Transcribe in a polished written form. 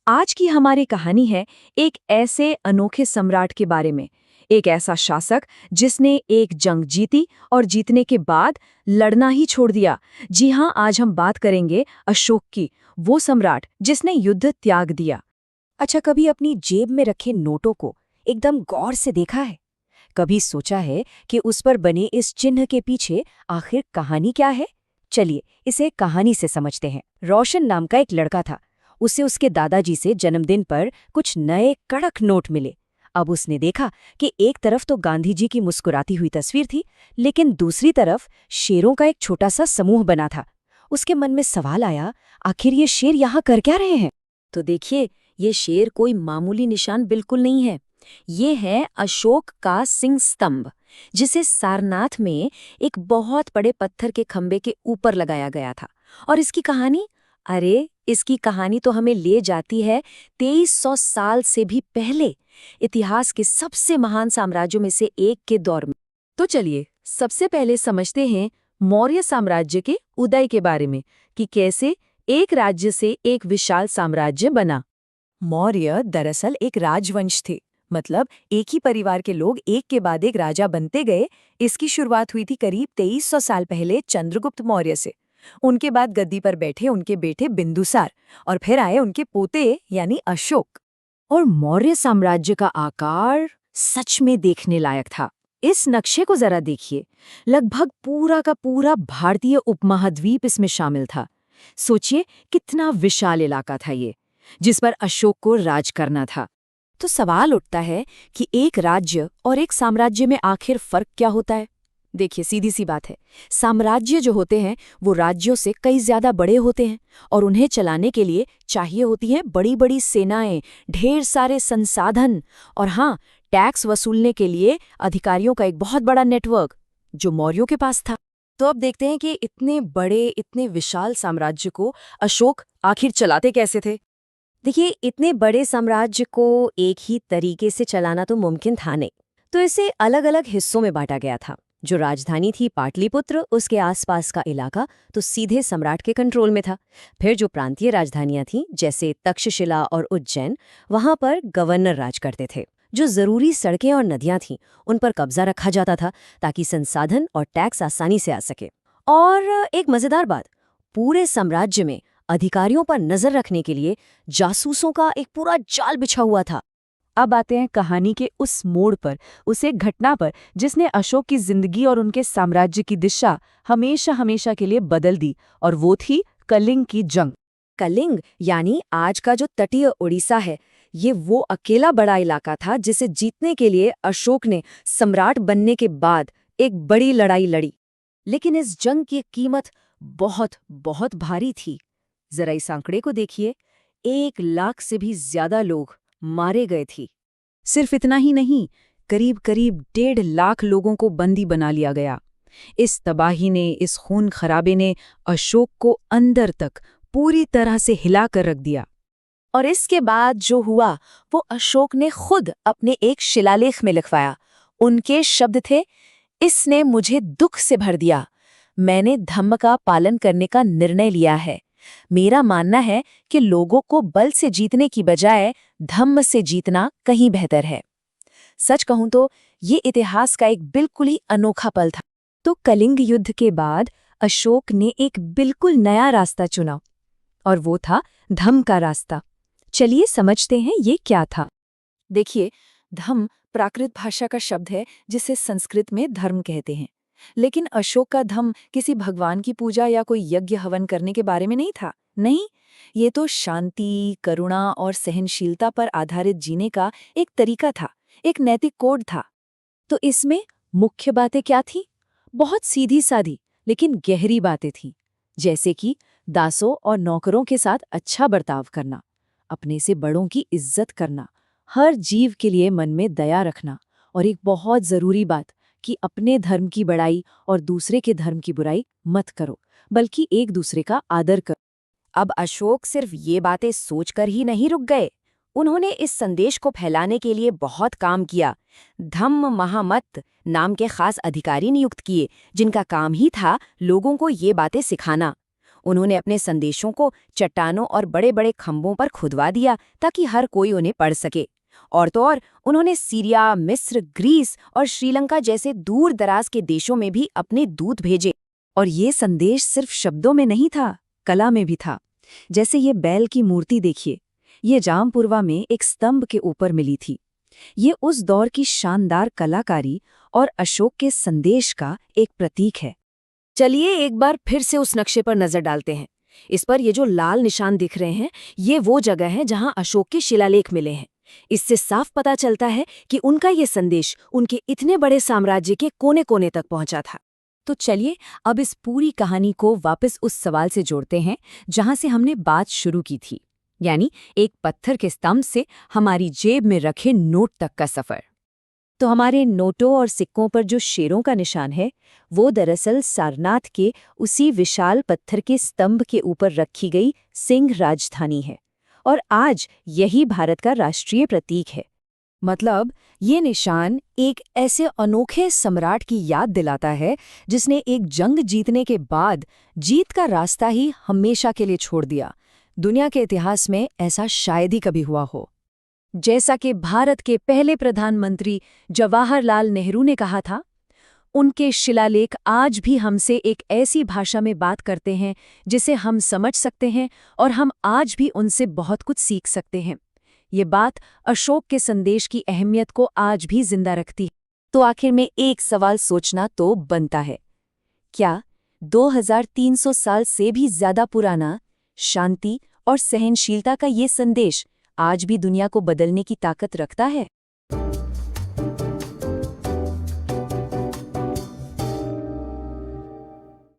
आज की हमारी कहानी है एक ऐसे अनोखे सम्राट के बारे में। एक ऐसा शासक जिसने एक जंग जीती और जीतने के बाद लड़ना ही छोड़ दिया। जी हाँ, आज हम बात करेंगे अशोक की, वो सम्राट जिसने युद्ध त्याग दिया। अच्छा, कभी अपनी जेब में रखे नोटों को एकदम गौर से देखा है? कभी सोचा है कि उस पर बने इस चिन्ह के पीछे आखिर कहानी क्या है? चलिए इसे कहानी से समझते हैं। रोशन नाम का एक लड़का था। उसे उसके दादाजी से जन्मदिन पर कुछ नए कड़क नोट मिले। अब उसने देखा कि एक तरफ तो गांधी जी की मुस्कुराती हुई तस्वीर थी, लेकिन दूसरी तरफ शेरों का एक छोटा सा समूह बना था। उसके मन में सवाल आया, आखिर ये शेर यहाँ कर क्या रहे हैं? तो देखिए, ये शेर कोई मामूली निशान बिल्कुल नहीं है। ये है अशोक का सिंह स्तंभ, जिसे सारनाथ में एक बहुत बड़े पत्थर के खंबे के ऊपर लगाया गया था। और इसकी कहानी, अरे इसकी कहानी तो हमें ले जाती है 2300 साल से भी पहले, इतिहास के सबसे महान साम्राज्यों में से एक के दौर में। तो चलिए सबसे पहले समझते हैं मौर्य साम्राज्य के उदय के बारे में, कि कैसे एक राज्य से एक विशाल साम्राज्य बना। मौर्य दरअसल एक राजवंश थे। मतलब एक ही परिवार के लोग एक के बाद एक राजा बनते गए। इसकी शुरुआत हुई थी करीब 2300 साल पहले चंद्रगुप्त मौर्य से। उनके बाद गद्दी पर बैठे उनके बेटे बिंदुसार, और फिर आए उनके पोते यानी अशोक। और मौर्य साम्राज्य का आकार सच में देखने लायक था। इस नक्शे को जरा देखिए, लगभग पूरा का पूरा भारतीय उपमहाद्वीप इसमें शामिल था। सोचिए कितना विशाल इलाका था ये, जिस पर अशोक को राज करना था। तो सवाल उठता है कि एक राज्य और एक साम्राज्य में आखिर फर्क क्या होता है? देखिए, सीधी सी बात है। साम्राज्य जो होते हैं वो राज्यों से कई ज्यादा बड़े होते हैं, और उन्हें चलाने के लिए चाहिए होती हैं बड़ी बड़ी सेनाएं, ढेर सारे संसाधन, और हाँ, टैक्स वसूलने के लिए अधिकारियों का एक बहुत बड़ा नेटवर्क, जो मौर्यों के पास था। तो अब देखते हैं कि इतने बड़े, इतने विशाल साम्राज्य को अशोक आखिर चलाते कैसे थे। देखिए, इतने बड़े साम्राज्य को एक ही तरीके से चलाना तो मुमकिन था नहीं। तो इसे अलग अलग हिस्सों में बांटा गया था। जो राजधानी थी पाटलिपुत्र, उसके आसपास का इलाका तो सीधे सम्राट के कंट्रोल में था। फिर जो प्रांतीय राजधानियां थीं, जैसे तक्षशिला और उज्जैन, वहां पर गवर्नर राज करते थे। जो जरूरी सड़कें और नदियां थीं, उन पर कब्जा रखा जाता था, ताकि संसाधन और टैक्स आसानी से आ सके। और एक मजेदार बात, पूरे साम्राज्य में अधिकारियों पर नजर रखने के लिए जासूसों का एक पूरा जाल बिछा हुआ था। अब आते हैं कहानी के उस मोड़ पर, उस एक घटना पर जिसने अशोक की जिंदगी और उनके साम्राज्य की दिशा हमेशा हमेशा के लिए बदल दी, और वो थी कलिंग की जंग। कलिंग यानी आज का जो तटीय उड़ीसा है, ये वो अकेला बड़ा इलाका था जिसे जीतने के लिए अशोक ने सम्राट बनने के बाद एक बड़ी लड़ाई लड़ी। लेकिन इस जंग की कीमत बहुत बहुत भारी थी। जरा इस आंकड़े को देखिए, 1 लाख से भी ज्यादा लोग मारे गए थे। सिर्फ इतना ही नहीं, करीब करीब 1.5 लाख लोगों को बंदी बना लिया गया। इस तबाही ने, इस खून खराबे ने अशोक को अंदर तक पूरी तरह से हिला कर रख दिया। और इसके बाद जो हुआ वो अशोक ने खुद अपने एक शिलालेख में लिखवाया। उनके शब्द थे, इसने मुझे दुख से भर दिया। मैंने धम्म का पालन करने का निर्णय लिया है। मेरा मानना है कि लोगों को बल से जीतने की बजाय धम्म से जीतना कहीं बेहतर है। सच कहूं तो ये इतिहास का एक बिल्कुल ही अनोखा पल था। तो कलिंग युद्ध के बाद अशोक ने एक बिल्कुल नया रास्ता चुना, और वो था धम्म का रास्ता। चलिए समझते हैं ये क्या था। देखिए, धम्म प्राकृत भाषा का शब्द है, जिसे संस्कृत में धर्म कहते हैं। लेकिन अशोक का धम्म किसी भगवान की पूजा या कोई यज्ञ हवन करने के बारे में नहीं था। नहीं, ये तो शांति, करुणा और सहनशीलता पर आधारित जीने का एक तरीका था, एक नैतिक कोड था। तो इसमें मुख्य बातें क्या थीं? बहुत सीधी सादी लेकिन गहरी बातें थीं। जैसे कि दासों और नौकरों के साथ अच्छा बर्ताव करना, अपने से बड़ों की इज्जत करना, हर जीव के लिए मन में दया रखना, और एक बहुत जरूरी बात कि अपने धर्म की बड़ाई और दूसरे के धर्म की बुराई मत करो, बल्कि एक दूसरे का आदर करो। अब अशोक सिर्फ ये बातें सोचकर ही नहीं रुक गए। उन्होंने इस संदेश को फैलाने के लिए बहुत काम किया। धम्म महामत नाम के खास अधिकारी नियुक्त किए, जिनका काम ही था लोगों को ये बातें सिखाना। उन्होंने अपने संदेशों को चट्टानों और बड़े बड़े खंभों पर खुदवा दिया ताकि हर कोई उन्हें पढ़ सके। और तो और उन्होंने सीरिया, मिस्र, ग्रीस और श्रीलंका जैसे दूर दराज के देशों में भी अपने दूत भेजे। और ये संदेश सिर्फ शब्दों में नहीं था, कला में भी था। जैसे ये बैल की मूर्ति देखिए, ये जामपुरवा में एक स्तंभ के ऊपर मिली थी। ये उस दौर की शानदार कलाकारी और अशोक के संदेश का एक प्रतीक है। चलिए एक बार फिर से उस नक्शे पर नजर डालते हैं। इस पर ये जो लाल निशान दिख रहे हैं, ये वो जगह है जहां अशोक के शिलालेख मिले हैं। इससे साफ पता चलता है कि उनका ये संदेश उनके इतने बड़े साम्राज्य के कोने कोने तक पहुंचा था। तो चलिए अब इस पूरी कहानी को वापस उस सवाल से जोड़ते हैं जहां से हमने बात शुरू की थी, यानी एक पत्थर के स्तंभ से हमारी जेब में रखे नोट तक का सफर। तो हमारे नोटों और सिक्कों पर जो शेरों का निशान है, वो दरअसल सारनाथ के उसी विशाल पत्थर के स्तंभ के ऊपर रखी गई सिंह राजधानी है, और आज यही भारत का राष्ट्रीय प्रतीक है। मतलब ये निशान एक ऐसे अनोखे सम्राट की याद दिलाता है जिसने एक जंग जीतने के बाद जीत का रास्ता ही हमेशा के लिए छोड़ दिया। दुनिया के इतिहास में ऐसा शायद ही कभी हुआ हो। जैसा कि भारत के पहले प्रधानमंत्री जवाहरलाल नेहरू ने कहा था, उनके शिलालेख आज भी हमसे एक ऐसी भाषा में बात करते हैं जिसे हम समझ सकते हैं, और हम आज भी उनसे बहुत कुछ सीख सकते हैं। ये बात अशोक के संदेश की अहमियत को आज भी जिंदा रखती है। तो आखिर में एक सवाल सोचना तो बनता है, क्या 2300 साल से भी ज्यादा पुराना शांति और सहनशीलता का ये संदेश आज भी दुनिया को बदलने की ताकत रखता है?